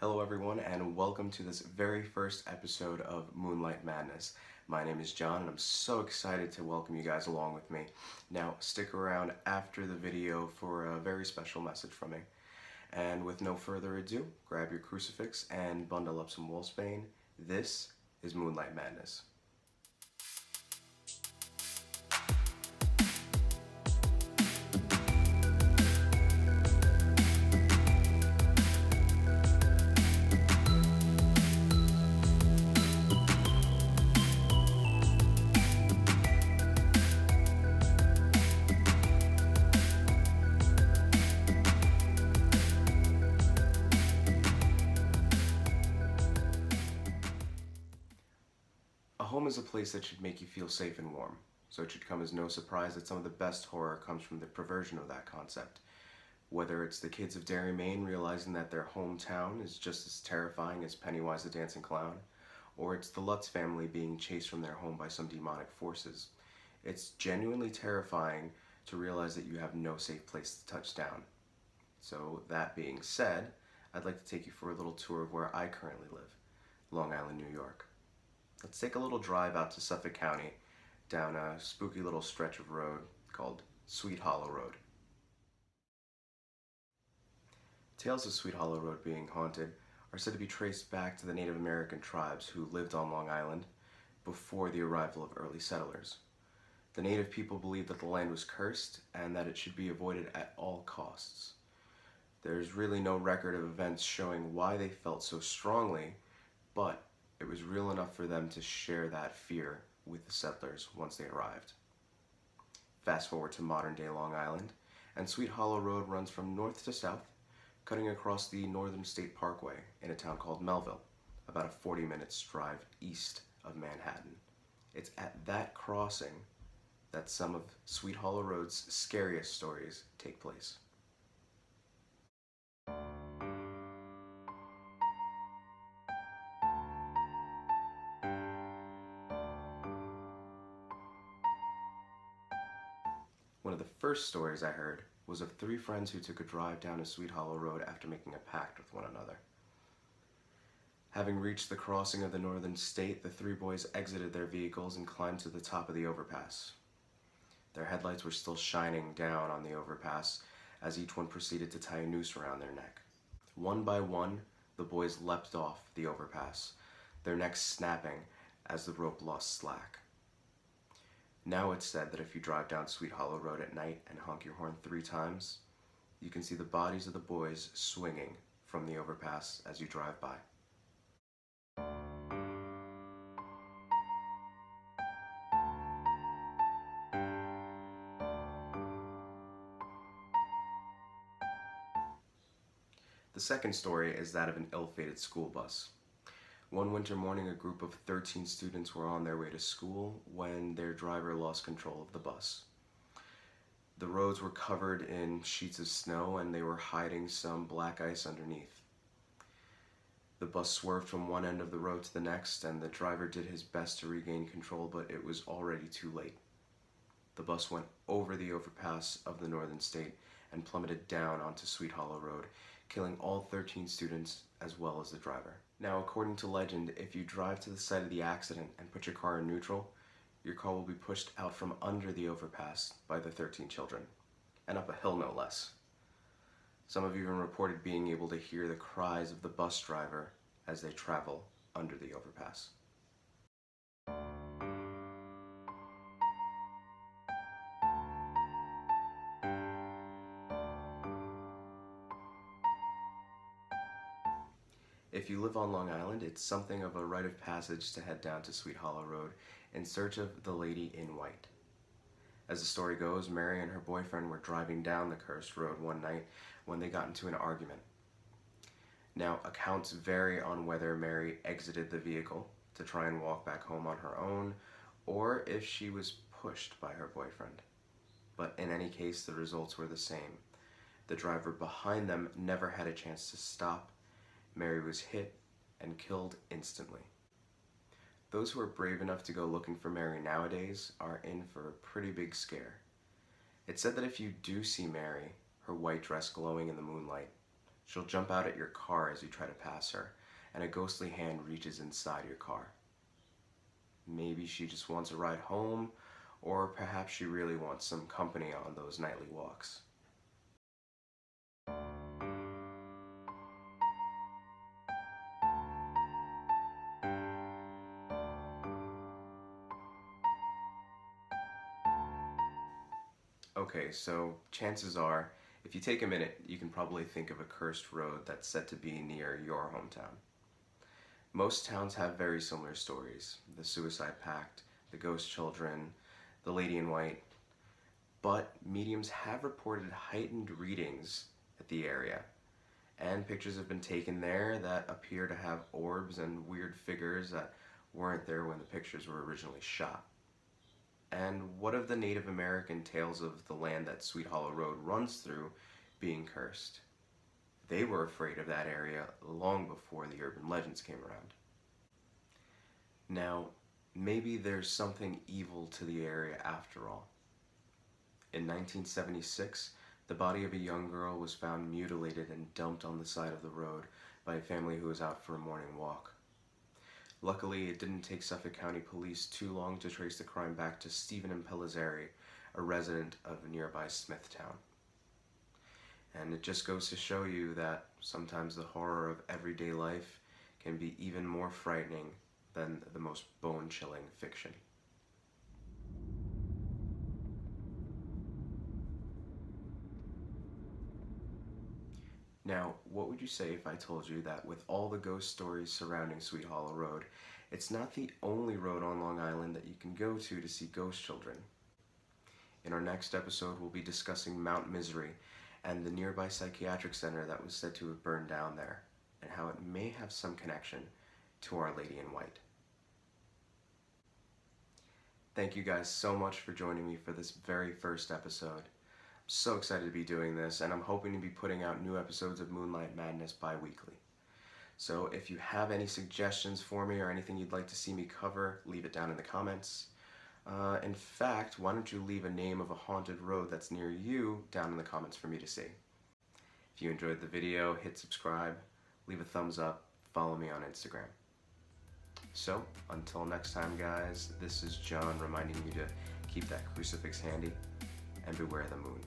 Hello everyone and welcome to this very first episode of Moonlight Madness. My name is John and I'm so excited to welcome you guys along with me. Now stick around after the video for a very special message from me. And with no further ado, grab your crucifix and bundle up some wolfsbane. This is Moonlight Madness. A home is a place that should make you feel safe and warm, so it should come as no surprise that some of the best horror comes from the perversion of that concept. Whether it's the kids of Derry, Maine realizing that their hometown is just as terrifying as Pennywise the Dancing Clown, or it's the Lutz family being chased from their home by some demonic forces. It's genuinely terrifying to realize that you have no safe place to touch down. So that being said, I'd like to take you for a little tour of where I currently live, Long Island, New York. Let's take a little drive out to Suffolk County, down a spooky little stretch of road called Sweet Hollow Road. Tales of Sweet Hollow Road being haunted are said to be traced back to the Native American tribes who lived on Long Island before the arrival of early settlers. The native people believed that the land was cursed and that it should be avoided at all costs. There's really no record of events showing why they felt so strongly, but it was real enough for them to share that fear with the settlers once they arrived. Fast forward to modern day Long Island, and Sweet Hollow Road runs from north to south, cutting across the Northern State Parkway in a town called Melville, about a 40-minute drive east of Manhattan. It's at that crossing that some of Sweet Hollow Road's scariest stories take place. One of the first stories I heard was of three friends who took a drive down a Sweet Hollow Road after making a pact with one another. Having reached the crossing of the Northern State, the three boys exited their vehicles and climbed to the top of the overpass. Their headlights were still shining down on the overpass as each one proceeded to tie a noose around their neck. One by one, the boys leapt off the overpass, their necks snapping as the rope lost slack. Now it's said that if you drive down Sweet Hollow Road at night and honk your horn 3 times, you can see the bodies of the boys swinging from the overpass as you drive by. The second story is that of an ill-fated school bus. One winter morning, a group of 13 students were on their way to school when their driver lost control of the bus. The roads were covered in sheets of snow and they were hiding some black ice underneath. The bus swerved from one end of the road to the next and the driver did his best to regain control, but it was already too late. The bus went over the overpass of the Northern State and plummeted down onto Sweet Hollow Road, killing all 13 students as well as the driver. Now, according to legend, if you drive to the site of the accident and put your car in neutral, your car will be pushed out from under the overpass by the 13 children, and up a hill no less. Some have even reported being able to hear the cries of the bus driver as they travel under the overpass. If you live on Long Island, it's something of a rite of passage to head down to Sweet Hollow Road in search of the Lady in White. As the story goes, Mary and her boyfriend were driving down the cursed road one night when they got into an argument. Now, accounts vary on whether Mary exited the vehicle to try and walk back home on her own, or if she was pushed by her boyfriend. But in any case, the results were the same. The driver behind them never had a chance to stop. Mary was hit and killed instantly. Those who are brave enough to go looking for Mary nowadays are in for a pretty big scare. It's said that if you do see Mary, her white dress glowing in the moonlight, She'll jump out at your car as you try to pass her, and a ghostly hand reaches inside your car. Maybe she just wants a ride home, or perhaps she really wants some company on those nightly walks. Okay, so chances are, if you take a minute, you can probably think of a cursed road that's said to be near your hometown. Most towns have very similar stories: the suicide pact, the ghost children, the lady in white. But mediums have reported heightened readings at the area, and pictures have been taken there that appear to have orbs and weird figures that weren't there when the pictures were originally shot. And what of the Native American tales of the land that Sweet Hollow Road runs through being cursed? They were afraid of that area long before the urban legends came around. Now, maybe there's something evil to the area after all. In 1976, the body of a young girl was found mutilated and dumped on the side of the road by a family who was out for a morning walk. Luckily, it didn't take Suffolk County Police too long to trace the crime back to Stephen Impellizzeri, a resident of nearby Smithtown. And it just goes to show you that sometimes the horror of everyday life can be even more frightening than the most bone-chilling fiction. Now, what would you say if I told you that with all the ghost stories surrounding Sweet Hollow Road, it's not the only road on Long Island that you can go to see ghost children? In our next episode, we'll be discussing Mount Misery and the nearby psychiatric center that was said to have burned down there, and how it may have some connection to Our Lady in White. Thank you guys so much for joining me for this very first episode. So excited to be doing this, and I'm hoping to be putting out new episodes of Moonlight Madness bi-weekly. So if you have any suggestions for me or anything you'd like to see me cover, leave it down in the comments. In fact, why don't you leave a name of a haunted road that's near you down in the comments for me to see. If you enjoyed the video, hit subscribe, leave a thumbs up, follow me on Instagram. So, until next time guys, this is John reminding you to keep that crucifix handy and beware the moon.